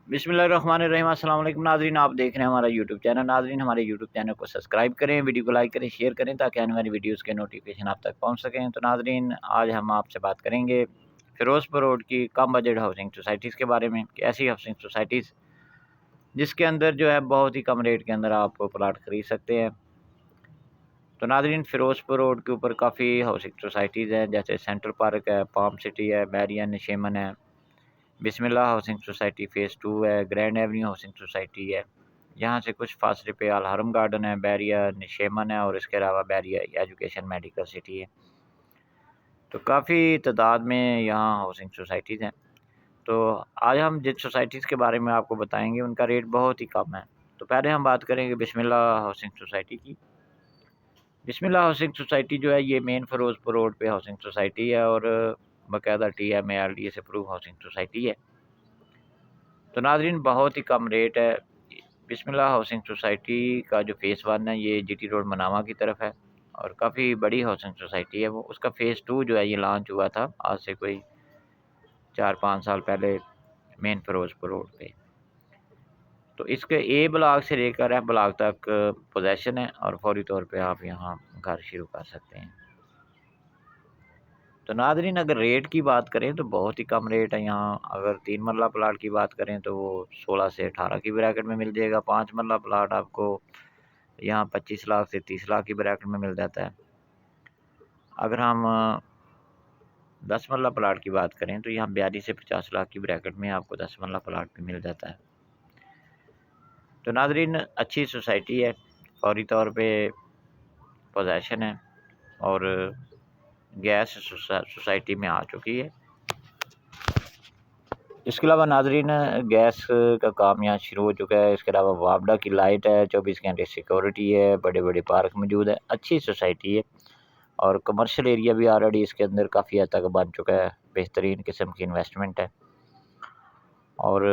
बिस्मिल्लाहिर्रहमानिर्रहीम। अस्सलाम वालेकुम नाज़रीन, आप देख रहे हैं हमारा यूट्यूब चैनल। नाज़रीन, हमारे यूट्यूब चैनल को सब्सक्राइब करें, वीडियो को लाइक करें, शेयर करें ताकि आने वाली वीडियोज़ के नोटिफिकेशन आप तक पहुंच सकें। तो नाज़रीन, आज हम आपसे बात करेंगे फ़िरोज़पुर रोड की कम बजट हाउसिंग सोसाइटीज़ के बारे में कि ऐसी हाउसिंग सोसाइटीज़ जिसके अंदर जो है बहुत ही कम रेट के अंदर आप प्लाट ख़रीद सकते हैं। तो नाज़रीन, फ़िरोज़पुर रोड के ऊपर काफ़ी हाउसिंग सोसाइटीज़ हैं, जैसे सेंट्रल पार्क है, पाम सिटी है, बैरिया निशेमन है, बिस्मिल्लाह हाउसिंग सोसाइटी फ़ेज़ 2 है, ग्रैंड एवेन्यू हाउसिंग सोसाइटी है। यहाँ से कुछ फासले पे अल हरम गार्डन है, बैरिया निशेमन है और इसके अलावा बैरिया एजुकेशन मेडिकल सिटी है। तो काफ़ी तादाद में यहाँ हाउसिंग सोसाइटीज़ हैं। तो आज हम जिन सोसाइटीज़ के बारे में आपको बताएँगे उनका रेट बहुत ही कम है। तो पहले हम बात करेंगे बिस्मिल्लाह हाउसिंग सोसाइटी की। बिस्मिल्लाह हाउसिंग सोसाइटी जो है ये मेन फ़िरोज़पुर रोड पे हाउसिंग सोसाइटी है और बाकायदा TMARDA अप्रूव हाउसिंग सोसाइटी है। तो नाज़रीन, बहुत ही कम रेट है। बिस्मिल्लाह हाउसिंग सोसाइटी का जो फ़ेज़ 1 है ये GT रोड मनामा की तरफ है और काफ़ी बड़ी हाउसिंग सोसाइटी है वो। उसका फ़ेज़ 2 जो है ये लॉन्च हुआ था आज से कोई 4-5 साल पहले मेन फ़िरोज़पुर रोड पे। तो इसके A ब्लॉक से लेकर F ब्लॉक तक पोज़ेशन है और फ़ौरी तौर पे आप यहाँ घर शुरू कर सकते हैं। तो नाज़रीन, अगर रेट की बात करें तो बहुत ही कम रेट है यहाँ। अगर 3 मरला प्लाट की बात करें तो वो 16 से 18 की ब्रैकेट में मिल जाएगा। 5 मरला प्लाट आपको यहाँ 25 लाख से 30 लाख की ब्रैकेट में मिल जाता है। अगर हम 10 मरला प्लाट की बात करें तो यहाँ 42 से 50 लाख की ब्रैकेट में आपको 10 मरला प्लाट भी मिल जाता है। तो नाज़रीन, अच्छी सोसाइटी है, फौरी तौर पे पोज़ेशन है और गैस सोसाइटी में आ चुकी है। इसके अलावा नाज़रीन, गैस का काम यहाँ शुरू हो चुका है। इसके अलावा वापडा की लाइट है, 24 घंटे सिक्योरिटी है, बड़े-बड़े पार्क मौजूद है, अच्छी सोसाइटी है और कमर्शियल एरिया भी ऑलरेडी इसके अंदर काफ़ी हद तक बन चुका है। बेहतरीन किस्म की इन्वेस्टमेंट है और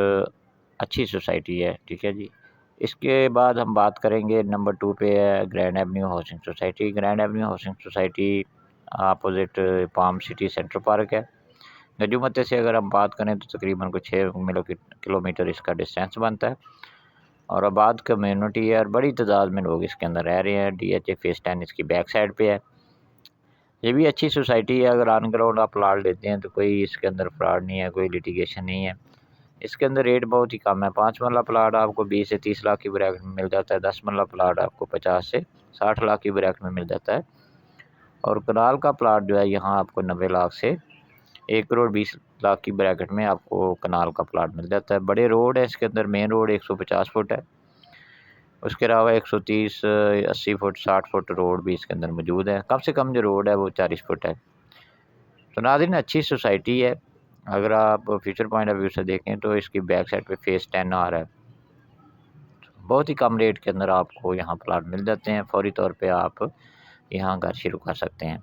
अच्छी सोसाइटी है, ठीक है जी। इसके बाद हम बात करेंगे नंबर 2 पे है grand Avenue housing society. Grand Avenue housing society opposite palm city central park है। गजूमते से अगर हम बात करें तो तकरीबन कुछ 6 किलोमीटर इसका डिस्टेंस बनता है और आबाद कम्युनिटी है और बड़ी तादाद में लोग इसके अंदर रह रहे हैं। DHA फ़ेज़ 10 इसकी बैक साइड पे है। ये भी अच्छी सोसाइटी है। अगर ऑन ग्राउंड आप प्लाट लेते हैं तो कोई इसके अंदर फ्रॉड नहीं है, कोई लिटिगेशन नहीं है। इसके अंदर रेट बहुत ही कम है। 5 मरला प्लाट आपको 20 से 30 लाख की ब्रैकेट में मिल जाता है। 10 मरला प्लाट आपको 50 से 60 लाख की ब्रैकेट में मिल जाता है और कनाल का प्लाट जो है यहाँ आपको 90 लाख से 1 करोड़ 20 लाख की ब्रैकेट में आपको कनाल का प्लाट मिल जाता है। बड़े रोड है इसके अंदर, मेन रोड 150 फुट है। उसके अलावा 130, 80 फुट, 60 फुट रोड भी इसके अंदर मौजूद है। कम से कम जो रोड है वो 40 फुट है। तो नाज़रीन, अच्छी सोसाइटी है। अगर आप फ्यूचर पॉइंट ऑफ व्यू से देखें तो इसकी बैक साइड पे फ़ेज़ 10 आ रहा है। बहुत ही कम रेट के अंदर आपको यहाँ प्लाट मिल जाते हैं। फ़ौरी तौर पे आप यहाँ घर शुरू कर सकते हैं।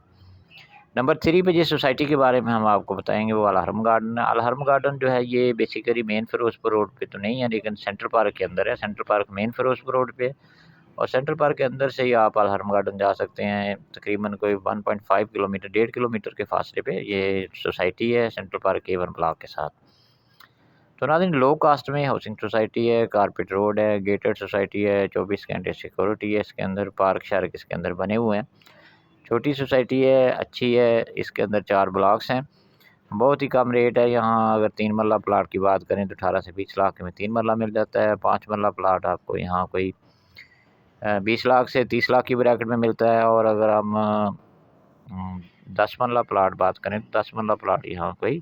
नंबर 3 पे जिस सोसाइटी के बारे में हम आपको बताएँगे वो अल हरम गार्डन है। अल हरम गार्डन जो है ये बेसिकली मेन फ़िरोज़पुर रोड पे तो नहीं है लेकिन सेंट्रल पार्क के अंदर है। Central park main Firozpur road पे है और सेंट्रल पार्क के अंदर से ही आप अल हरम गार्डन जा सकते हैं। तकरीबन कोई 1.5 किलोमीटर, 1.5 किलोमीटर के फ़ासले पे ये सोसाइटी है सेंट्रल पार्क A1 ब्लॉक के साथ। तो नाज़रीन, लो कास्ट में हाउसिंग सोसाइटी है, कारपेट रोड है, गेटेड सोसाइटी है, 24 घंटे सिक्योरिटी है इसके अंदर, पार्क शार्क इसके अंदर बने हुए हैं। छोटी सोसाइटी है, अच्छी है, इसके अंदर 4 ब्लॉक्स हैं। बहुत ही कम रेट है यहाँ। अगर 3 मरला प्लाट की बात करें तो 18 से 20 लाख में 3 मरला मिल जाता है। 5 मरला प्लाट आपको यहाँ कोई 20 लाख से 30 लाख की ब्रैकेट में मिलता है और अगर हम 10 मरला प्लाट बात करें तो 10 मरला प्लाट यहाँ कोई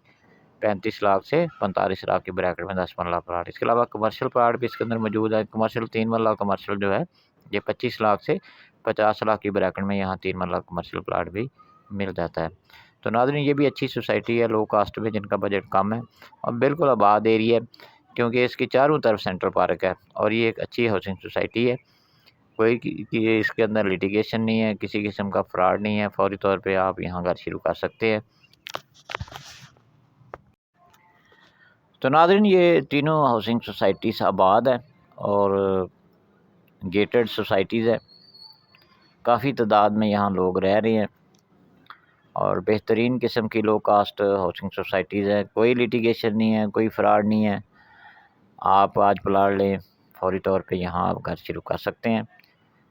35 लाख से 45 लाख की ब्रैकेट में 10 मरला प्लाट। इसके अलावा कमर्शियल प्लाट भी इसके अंदर मौजूद है। कमर्शियल 3 मरला कमर्शियल जो है ये 25 लाख से 50 लाख की ब्रैकेट में यहाँ 3 मरला कमर्शियल प्लाट भी मिल जाता है। तो नाज़रीन, ये भी अच्छी सोसाइटी है लो कास्ट में जिनका बजट कम है और बिल्कुल आबाद एरिया है क्योंकि इसकी चारों तरफ सेंट्रल पार्क है और ये एक अच्छी हाउसिंग सोसाइटी है। कोई कि इसके अंदर लिटिगेशन नहीं है, किसी किस्म का फ्रॉड नहीं है। फ़ौरी तौर पे आप यहाँ घर शुरू कर सकते हैं। तो नाज़रीन, ये तीनों हाउसिंग सोसाइटीज़ आबाद है और गेटेड सोसाइटीज़ है। काफ़ी तादाद में यहाँ लोग रह रहे हैं और बेहतरीन किस्म की लो कास्ट हाउसिंग सोसाइटीज़ हैं। कोई लिटिगेशन नहीं है, कोई फ्रॉड नहीं है आप आज प्लाट लें, फौरी तौर पे यहाँ आप घर शुरू कर सकते हैं।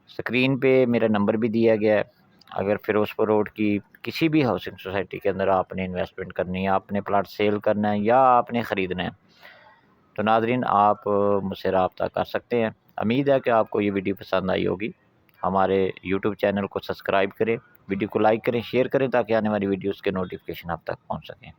स्क्रीन पे मेरा नंबर भी दिया गया है। अगर फिरोज़पुर रोड की किसी भी हाउसिंग सोसाइटी के अंदर आपने इन्वेस्टमेंट करनी है, आपने प्लाट सेल करना है या आपने ख़रीदना है, तो नाज़रीन आप मुझसे रब्ता कर सकते हैं। उम्मीद है कि आपको ये वीडियो पसंद आई होगी। हमारे यूट्यूब चैनल को सब्सक्राइब करें, वीडियो को लाइक करें, शेयर करें ताकि आने वाली वीडियोज़ के नोटिफिकेशन आप तक पहुँच सकें।